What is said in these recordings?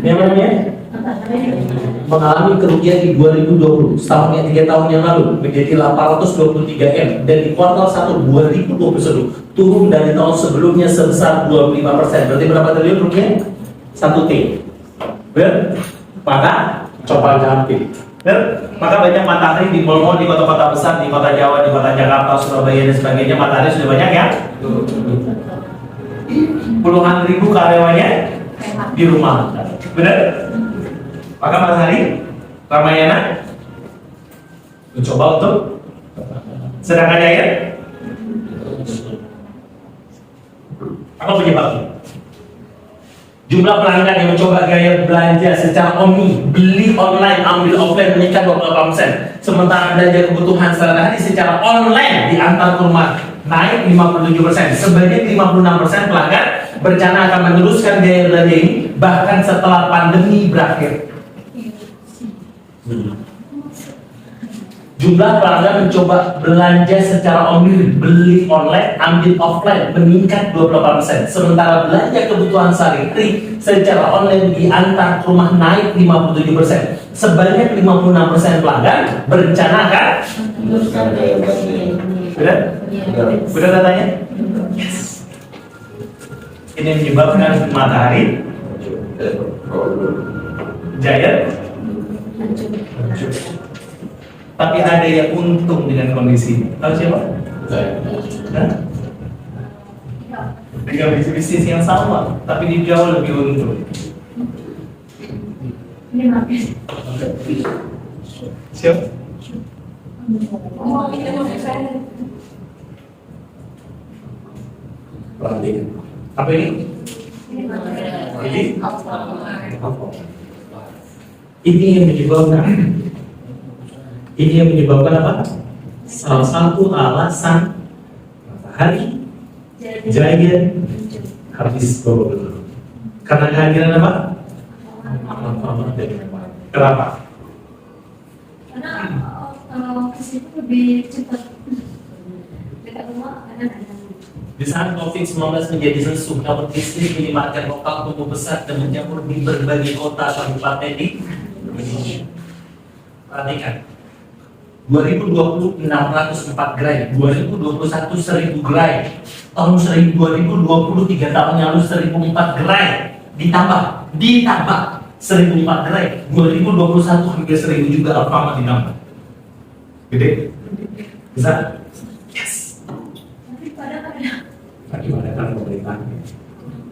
Yang namanya mengalami kerugian di 2020 setahunnya 3 tahun yang lalu menjadi 823 M dan di kuartal 1 2021 turun dari tahun sebelumnya sebesar 25%. Berarti berapa triliun rupiah? 1 T. Benar? Maka coba ganti. Benar? Maka banyak matahari di mall-mall di kota-kota besar, di kota Jawa, di kota Jakarta, Surabaya dan sebagainya. Matahari sudah banyak ya? Puluhan ribu karyawannya di rumah. Benar? Maka matahari Ramayana mencoba untuk sedangkan Jaya apa penyebabnya? Jumlah pelanggan yang mencoba gaya belanja secara omni, beli online, ambil offline meningkat 28%. Sementara belanja kebutuhan sehari-hari secara online diantar ke rumah naik 57%. Sebanyak 56% pelanggan berencana akan meneruskan gaya belanja ini bahkan setelah pandemi berakhir. Jumlah pelanggan mencoba belanja secara omni, beli online, ambil offline meningkat 28%. Sementara belanja kebutuhan sehari-hari secara online diantar ke rumah naik 57%. Sebanyak 56% pelanggan berencana akan meneruskan gaya belanja. benar? Benar katanya? Yes. Ini menyebabkan matahari Jaya hancur. Tapi ada yang untung dengan kondisi ini. Tahu siapa? Hah? Dengan bisnis yang sama, tapi dia jauh lebih untung. Siapa? Perhatikan. Apa ini? Ini yang menyebabkan apa? Salah satu alasan matahari Jaya habis babak. Karena kehadiran apa? Kenapa? Karena ke situ lebih cepat dekat rumah ada. Di saat COVID-19 menjadi sesuatu namun bisnis minimarket lokal tumbuh besar dan menjamur di berbagai kota kabupaten di Indonesia. Perhatikan, 2020 604 gerai, 2021 1000 gerai, tahun 2020 3 tahun yang lalu 1004 gerai, ditambah 1004 gerai, 2021 hampir 1000 juga Alfamart ditambah. Gede? Besar? Yes. Tapi pada kan pemerintah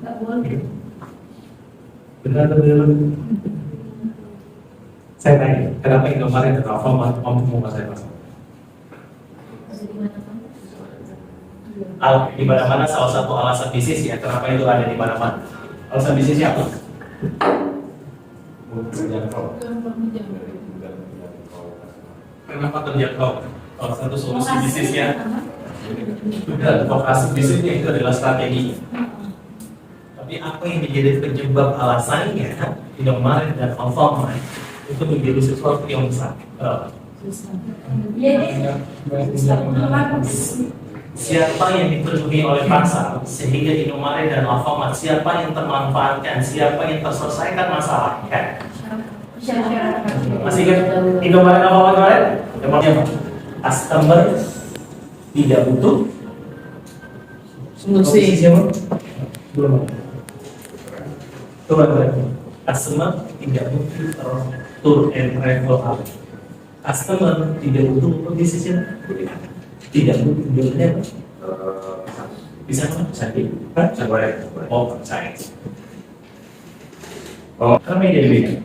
Nggak boleh. benar. Saya tanya, kenapa Indomaret dan Alfamart mampu menguasai pasar? Di mana-mana salah satu alasan bisnis ya, kenapa itu ada di mana-mana? Alasan bisnisnya apa? Kenapa terjangkau? Salah satu solusi bisnisnya sudah lokasi bisnisnya itu adalah strategi. Tapi apa yang menjadi penyebab alasannya Indomaret dan Alfamart itu menjadi sesuatu yang besar? Siapa yang dipenuhi oleh pasar sehingga Indomaret dan Alfamart, siapa yang termanfaatkan, siapa yang terselesaikan masalahnya? Masih kan Indomaret Alfamart kemarin? Yang customer tidak butuh solusi siapa? Belum. Coba. Customer tidak butuh tour and travel app. Customer tidak butuh bisnisnya, tidak butuh jualnya. Bisa kan? Saya. Oh, saya. Oh, kami jadi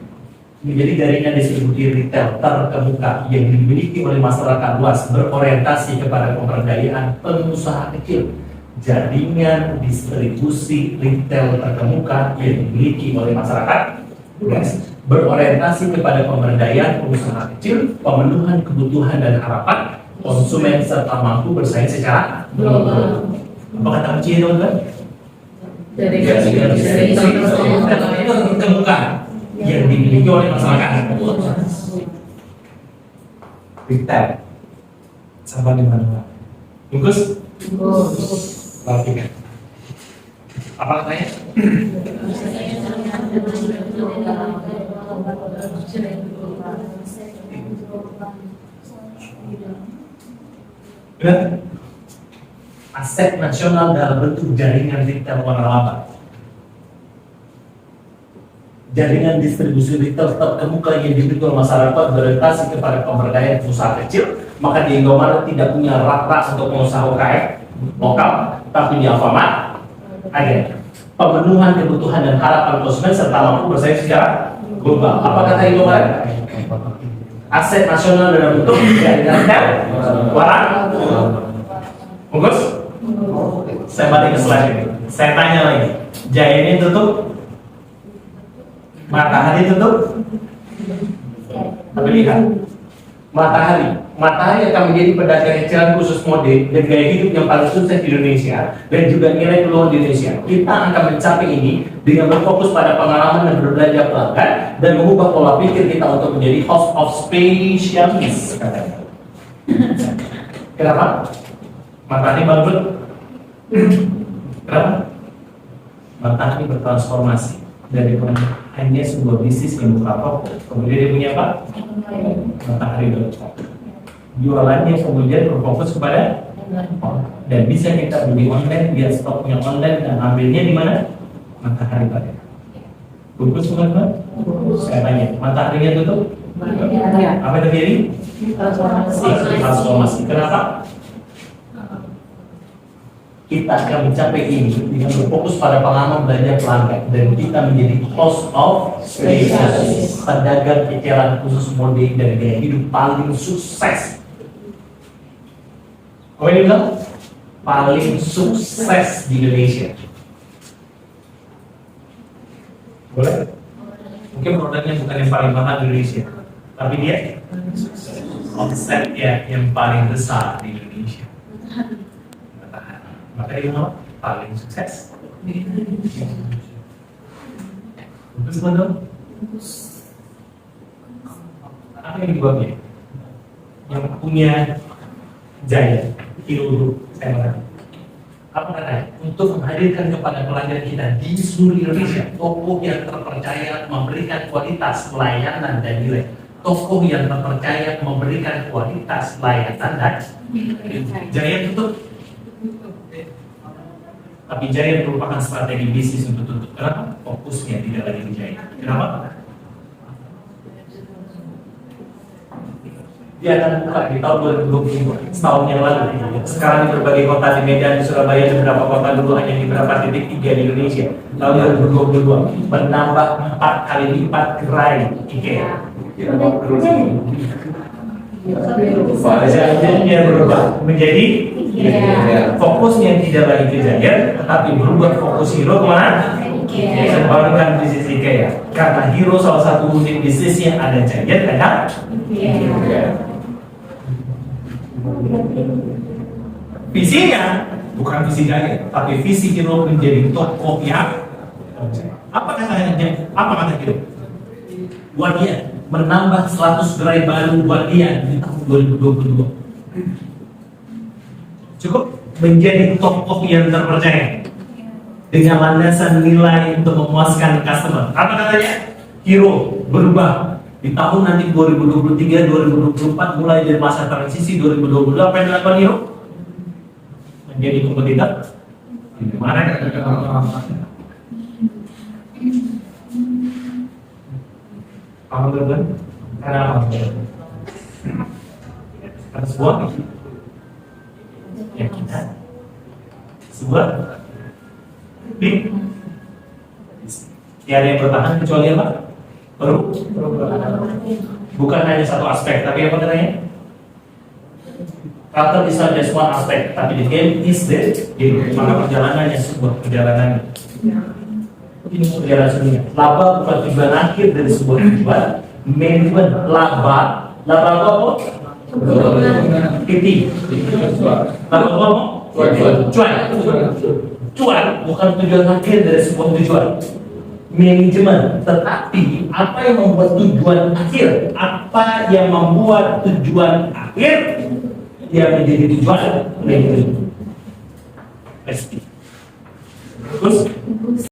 menjadi jaringan distribusi retail terkemuka yang dimiliki oleh masyarakat luas berorientasi kepada pemberdayaan pengusaha kecil. Jaringan distribusi retail terkemuka yang dimiliki oleh masyarakat luas berorientasi kepada pemberdayaan pengusaha kecil, pemenuhan kebutuhan dan harapan konsumen serta mampu bersaing secara global. Apa kata kunci teman-teman? Terkemuka yang dimiliki oleh masyarakat. Retail sampai di mana? Bungkus? Perhatikan. Apa katanya? Benar? Aset nasional dalam bentuk jaringan retail waralaba. Jaringan distribusi retail tetap terbuka yang dimiliki oleh masyarakat berorientasi kepada pemberdayaan usaha kecil, maka di Indomaret tidak punya rak-rak untuk pengusaha UKM lokal, tapi di Alfamart ada pemenuhan kebutuhan dan harapan konsumen serta mampu bersaing secara global. Apa kata Indomaret? Aset nasional dalam bentuk jaringan retail waralaba. Bagus? Saya balik ke slide ini. Saya tanya lagi. Jaya ini tutup? Matahari tutup? Tapi lihat. Matahari akan menjadi pedagang eceran khusus mode dan gaya hidup yang paling sukses di Indonesia dan juga nilai peluang di Indonesia. Kita akan mencapai ini dengan berfokus pada pengalaman dan berbelanja pelanggan dan mengubah pola pikir kita untuk menjadi host of specialist. Kenapa? Matahari bangkrut. Kenapa? Matahari bertransformasi dari hanya sebuah bisnis yang buka toko, kemudian dia punya apa? Matahari berubah. Jualannya kemudian berfokus kepada dan bisa kita beli online, dia stoknya online dan ambilnya di mana? Matahari pada. Bagus teman-teman? Saya tanya, mataharinya tutup? Apa terjadi? Transformasi. Kenapa? Kita akan mencapai ini dengan berfokus pada pengalaman belanja pelanggan dan kita menjadi host of specialist, pedagang eceran khusus mode dan gaya hidup paling sukses. Apa ini bilang? Paling sukses di Indonesia. Boleh? Mungkin produknya bukan yang paling mahal di Indonesia, tapi dia omsetnya yang paling besar di Indonesia. Maka dia paling sukses. Bagus teman-teman. Apa yang dibuatnya? Yang punya Jaya, Hero Group, saya mengatakan. Apa katanya? Untuk menghadirkan kepada pelanggan kita di seluruh Indonesia toko yang terpercaya memberikan kualitas pelayanan dan nilai. Toko yang terpercaya memberikan kualitas pelayanan dan Jaya tutup. Tapi Jaya merupakan strategi bisnis untuk tutup. Kenapa? Fokusnya tidak lagi di Jaya. Kenapa? Dia akan buka di tahun 2022, setahun yang lalu. Sekarang di berbagai kota di Medan, di Surabaya, di beberapa kota dulu hanya di beberapa titik 3 di Indonesia. Tahun 2022 menambah 4 kali lipat gerai IKEA. Dia berubah menjadi fokusnya tidak lagi ke Jaya, tapi berubah fokus Hero kemana? Kembalikan bisnis IKEA. Karena Hero salah satu unit bisnisnya ada Jaya, ada visinya bukan visi Jaya, tapi visi Hero menjadi toko yang apa katanya? Apa kata Hero? Buat dia menambah 100 gerai baru buat dia di tahun 2022. Cukup menjadi toko yang terpercaya dengan landasan nilai untuk memuaskan customer. Apa katanya? Hero berubah di tahun nanti 2023, 2024 mulai dari masa transisi 2022 apa yang dilakukan Hero? Menjadi kompetitor. Gimana? Paham teman-teman? Karena apa? Karena sebuah keyakinan, sebuah big. Tiada yang bertahan kecuali apa? Bukan hanya satu aspek, tapi apa katanya? Karakter is not just one aspect, tapi the game is the game. Maka perjalanannya sebuah perjalanan. Ini perjalanan dunia. Laba bukan tujuan akhir dari sebuah tujuan. Manajemen laba apa? Titik. Laba apa? Cuan bukan tujuan akhir dari sebuah tujuan. Manajemen, tetapi apa yang membuat tujuan akhir? Apa yang membuat tujuan akhir yang menjadi tujuan manajemen? Pasti. Bagus. Bagus.